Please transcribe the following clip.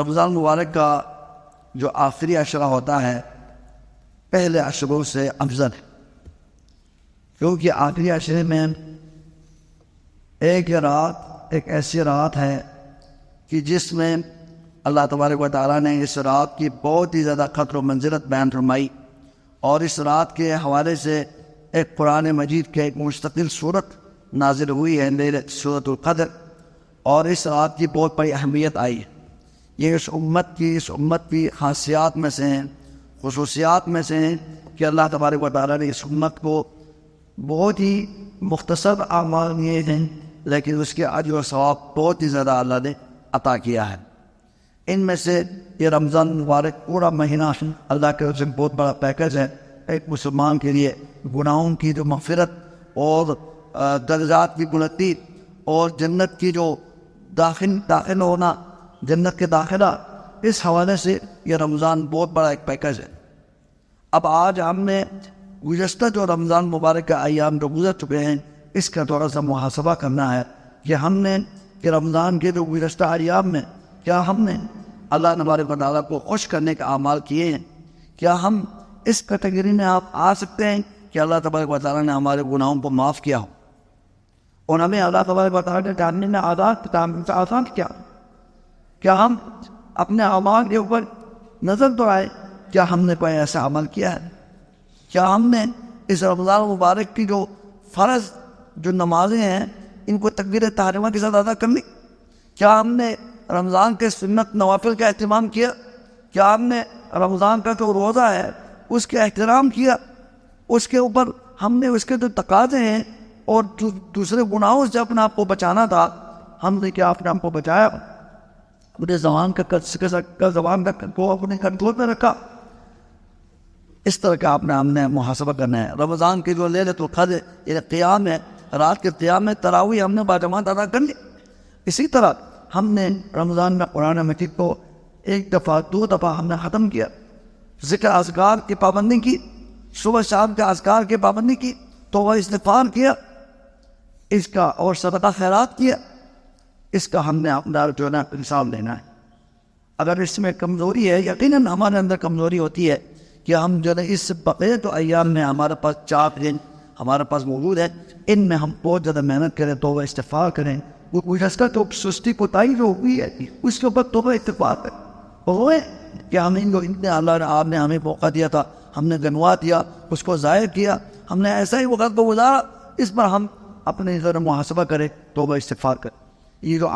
رمضان مبارک کا جو آخری عشرہ ہوتا ہے پہلے عشروں سے افضل ہے، کیونکہ آخری عشرے میں ایک ایسی رات ہے کہ جس میں اللہ تبارک و تعالیٰ نے اس رات کی بہت ہی زیادہ قدر و منزلت بیان فرمائی، اور اس رات کے حوالے سے ایک قرآن مجید کے ایک مستقل صورت نازل ہوئی ہے، سورۃ القدر، اور اس رات کی بہت بڑی اہمیت آئی ہے۔ یہ اس امت کی خاصیات میں سے ہیں، خصوصیات میں سے ہیں کہ اللہ تبارک و تعالیٰ نے اس امت کو بہت ہی مختصر اعمال دیے ہیں، لیکن اس کے اجر و ثواب بہت ہی زیادہ اللہ نے عطا کیا ہے۔ ان میں سے یہ رمضان مبارک پورا مہینہ اللہ کے سے بہت بڑا پیکج ہے ایک مسلمان کے لیے۔ گناہوں کی جو مغفرت اور درجات کی بلندی اور جنت کی جو داخل ہونا، جنت کے داخلہ، اس حوالے سے یہ رمضان بہت بڑا ایک پیکج ہے۔ اب آج ہم نے گزشتہ جو رمضان مبارک کے ایام جو گزر چکے ہیں اس کا تھوڑا سا محاسبہ کرنا ہے کہ ہم نے کہ رمضان کے جو گزشتہ ایام میں کیا ہم نے اللہ تبارک و تعالیٰ کو خوش کرنے کے اعمال کیے ہیں؟ کیا ہم اس کیٹیگری میں آپ آ سکتے ہیں کہ اللہ تبارک و تعالیٰ نے ہمارے گناہوں کو معاف کیا ہو اور ہمیں اللہ تبارک و تعالیٰ نے جاننے میں آزاد کیا ہم اپنے اعمال کے اوپر نظر تو آئے، کیا ہم نے کوئی ایسا عمل کیا ہے؟ کیا ہم نے اس رمضان مبارک کی جو فرض جو نمازیں ہیں ان کو تکبیر تحریمہ کے ساتھ ادا کر لی؟ کیا ہم نے رمضان کے سنت نوافل کا اہتمام کیا؟ کیا ہم نے رمضان کا جو روزہ ہے اس کا احترام کیا؟ اس کے اوپر ہم نے اس کے جو تقاضے ہیں اور دوسرے گناہوں سے اپنے آپ کو بچانا تھا، ہم نے کیا اپنے آپ کو بچایا؟ اپنے زبان کو اپنے کنٹرول میں رکھا؟ اس طرح کا ہم نے محاسبہ کرنا ہے۔ رمضان کی جو لیلۃ القدر یہ قیام ہے، رات کے قیام میں تراویح ہم نے باجماعت ادا کر لی۔ اسی طرح ہم نے رمضان میں قرآن مجید کو 1 دفعہ 2 دفعہ ہم نے ختم کیا، ذکر اذکار کی پابندی کی، صبح شام کے اذکار کی پابندی کی، توبہ استغفار کیا، اس کا اور صدقہ خیرات کیا۔ اس کا ہم نے اپنا جو ہے نا انصاف لینا ہے۔ اگر اس میں کمزوری ہے، یقیناً ہمارے اندر کمزوری ہوتی ہے کہ ہم جو ہے اس بقیہ تو ایام میں ہمارے پاس 4 دن ہمارے پاس موجود ہے، ان میں ہم بہت زیادہ محنت کریں، توبہ استغفار کریں۔ وہ گزشتہ تو سستی کوتاہی جو ہوئی ہے اس کے اوپر توبہ استغفار کریں، ہوئے کہ ہم ان کو اللہ نے آپ نے ہمیں موقع دیا تھا، ہم نے گنوا دیا، اس کو ضائع کیا، ہم نے ایسا ہی وقت کو گزارا، اس پر ہم اپنے ذرا محاسبہ کریں، توبہ استغفار کریں۔ یہ جو